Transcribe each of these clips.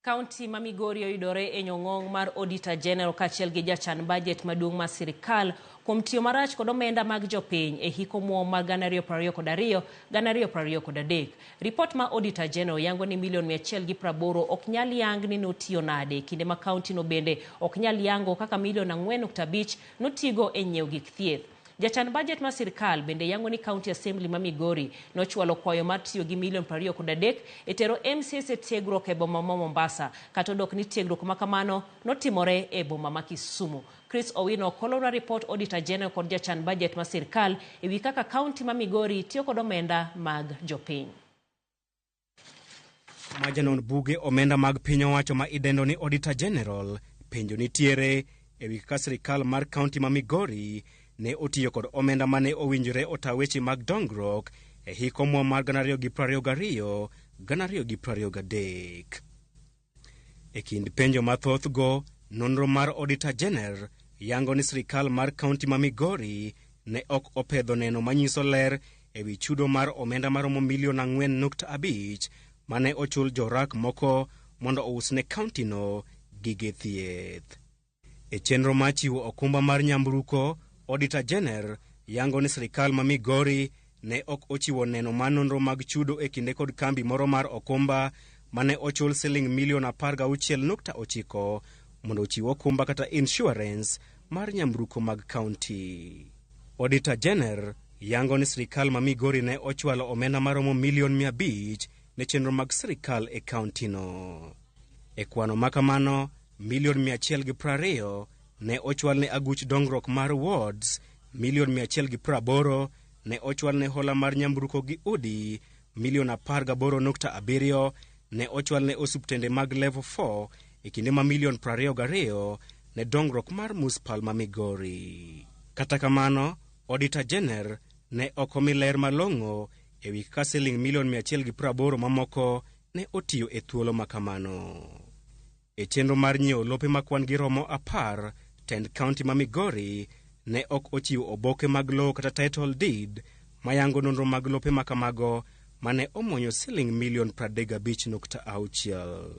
Kaunti ma Migori oyudore e nyong'ong mar Auditor General kachiel gi jachan budget maduong' mar sirikal kuom tiyo marach kod omenda mag jopiny e hiko muom mar 2022-2023. Ripot ma Auditor General yango ni milion 180 ok nyal yang ni notiyo nade, kinde ma kaunti no bende ok nyal yango kaka milion 4.5 notigo e nyiewo gik thieth. Jachan budget mar sirikal bende yango ni County Assembly ma Migori nochwalo kwayo mar tiyo gi milion 23 e tero MCS e tiegruok e boma ma Mombasa, kata odok ni tiegruok ma kamano notimore e boma ma Kisumu. Chris Owino kolona report Auditor General kod jachan budget mar sirikal e wi kaka kaunti ma Migori tiyo kod omenda mag jopiny. Majanon buge omenda mag piny owacho ma idendo ni Auditor General penjo nitiere e wi kaka sirikal mar kaunti ma Migori ne otiyo kod omenda mane owinjore ota weche mag dongruok e hiko muom mar 2022-2023. E kind penjo mathoth go, nonro mar Auditor General yango ni sirikal mar kaunti ma Migori ne ok opedho neno manyiso ler e wi chudo mar omenda maromo milion 4.5 mane ochul jorak moko mondo ousne kaunti no gige thieth. E chenro ma chiwo okumba mar nyamruko, Auditor General yango ni sirikal ma Migori ne ok ochiwo neno ma nonro mag chudo e kinde kod kambi moro mar okumba mane ochul siling milion 16.9 mondo ochiw okumba kata insurance mar nyamruko mag kaunti. Auditor General yango ni sirikal ma Migori ne ochwalo omenda maromo milion 500 ne chenro mag sirikal e kaunti no. E kwano makamano, milion 120 ne ochwal ne aguch dongruok mar wards, milion 180 ne ochwal ne hola mar nyamruko gi udi, milion 18.7 ne ochwal ne osuptende mag level 4 e kinde ma milion 22 ne dongruok mar muspal ma Migori. Kata kamano, Auditor General ne okomi ler malong'o e wi kaka siling milion 180 mamoko ne otiyo e thuolo makamano. E chenro mar nyiewo lope makwan gi romo 10, tend kaunti ma Migori ne ok ochiwo oboke mag lowo kata title deed mayango nonro mag lope makamago mane omonyo siling milion 35.6.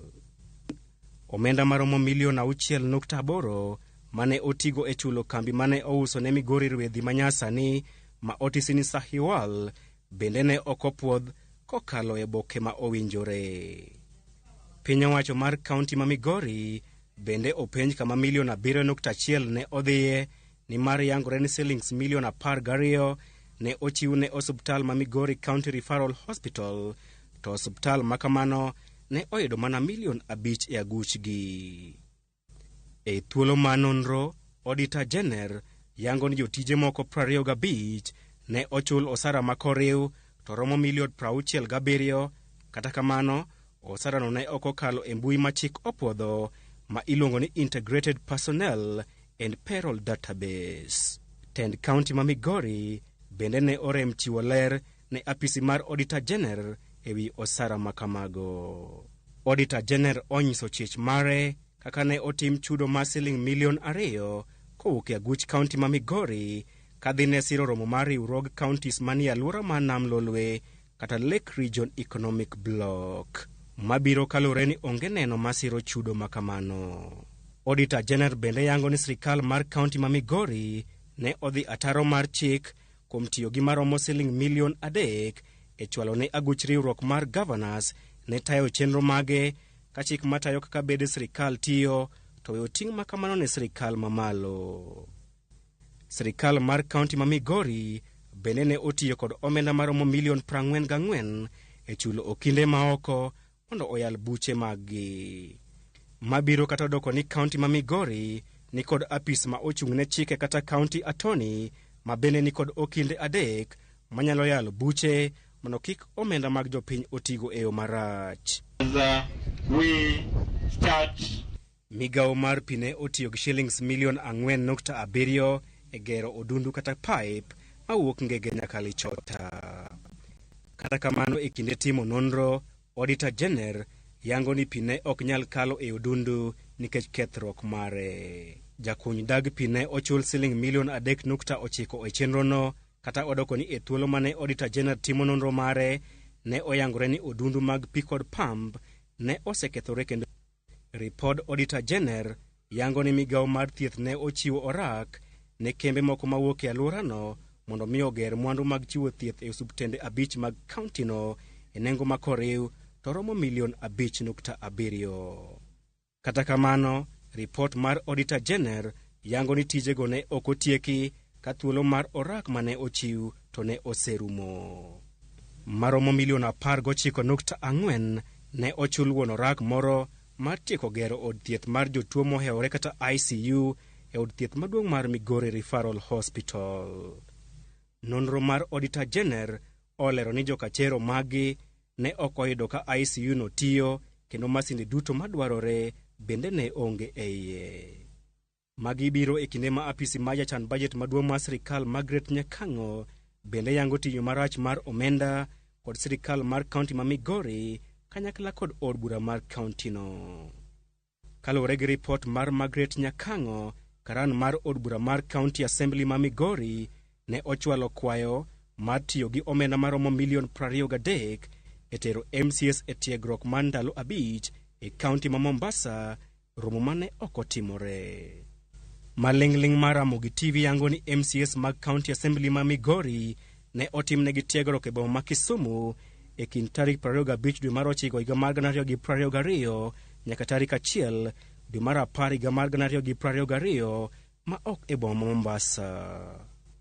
Omenda maromo milion 6.8 mane otigo e chulo kambi mane ouso ne Migori rwedhi manyasani ma otisi ni Sahiwal bende ne okopwodh kokalo e boke ma owinjore. Piny owacho mar kaunti ma Migori bende openj kama milion 7.1 ne odhiye ni mar yangore ni shillings milion 12 ne ochiw ne osuptal ma Migori County Referral Hospital, to osuptal makamano ne oyudo mana milion 5 e aguchgi. E thuolo ma nonro, Auditor General yango ni jotije moko 25 ne ochul osara makoriw to romo milion 67. Kata kamano, osara no ne okokalo e mbui ma chik opwodho ma iluongo ni Integrated Personnel and Payroll Database. Tend County ma Migori bende ne orem chiwo ler ne apisi mar Auditor General e wi osara makamago. Auditor General onyiso chich mare kaka ne otim chudo ma siling milion 2 kowuok e aguch County ma Migori kadhi ne siro romo mar riwruog counties manie alwora ma Nam Lolwe kata Lake Region Economic Block. Mabiro kalure ni onge neno masiro chudo makamano. Auditor General bende yango ni sirikal mar kaunti ma Migori ne odhi ataro mar chik kuom tiyo gi maromo siling milion 3 e chwalo ne aguch riwruok mar governors ne tayo chenro mage ka chik matayo kaka bede sirikal tiyo to weyo ting' makamano ne sirikal mamalo. Sirikal mar kaunti ma Migori bende ne otiyo kod omenda maromo milion 44 e chulo okinde maoko mondo oyal buche maggi. Mabiro kata doko ni kaunti ma Migori ni kod apis ma ochung' ne chike kata county attorney ma bende ni kod okinde 3 manyalo yalo buche mondo kik omenda mag jopiny otigo e yo marach. Migao mar pi ne otiyo gi shillings milion 4.7 e gero odundu kata pipe mawuok Ngege nyaka Lichota. Kata kamano, e kinde timo nonro, Auditor General yango ni pi ne ok nyal kalo e odundu nikech kethruok mare. Jakuny dag pi ne ochul siling milion 3.9 e chenro no, kata odoko ni e thuolo mane Auditor General timo nonro mare ne oyangore ni odundu mag pi kod pump ne osekethore kendo Ripod Auditor General yango ni migawo mar thieth ne ochiwo orak ne kembe moko mawuok e alworano mondo mi oger mwandu mag chiwo thieth e osuptende 5 mag kauntino e nengo ma koriw to romo $5.7 million. Kata kamano, ripot mar Auditor General yango ni tijego ne ok otieki ka thuolo mar orak mane ochiw to ne oserumo. Maromo $19.4 ne ochul wuon orak moro mar tieko gero od thieth mar jotuo mohewore kata ICU e od thieth maduong' mar Migori Referral Hospital. Nonro mar Auditor General olero ni jokachero magi ne ok oyudo ka ICU no tiyo kendo masinde duto madwarore bende ne onge e iye. Magi biro e kinde ma apisi ma jachan bajet maduong' mar sirikal Margaret Nyakang'o bende yango tiyo marach mar omenda kod sirikal mar kaunti ma Migori kanyakla kod od bura mar kauntino. Kaluwore gi ripot mar Margaret Nyakang'o, karan mar od bura mar County Assembly ma Migori ne ochwalo kwayo mar tiyo gi omenda maromo $23 e tero MCS e tiegruok mar ndalo 5 e kaunti ma Mombasa, romo mane ok otimore. Malingling mar Ramogi TV yango ni MCS mag County Assembly ma Migori ne otimnegi tiegruok e boma ma Kisumu e kind tarik 25 dwe mar 9 higa mar 2022 nyaka tarik 1 dwe mar 10 higa mar 2022 ma ok e boma ma Mombasa.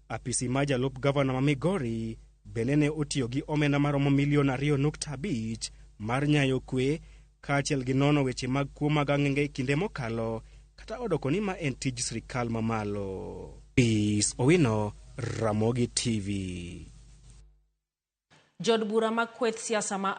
Apisi ma jalup gavana ma Migori bende ne otiyo gi omenda maromo $2.5 mar nyayo kwe kaachiel gi nono weche mag kuo mag ang'enge kinde mokalo kata odoko ni ma en tij sirikal mamalo. Peace Owino, Ramogi TV. Jod bura mag kweth siasa ma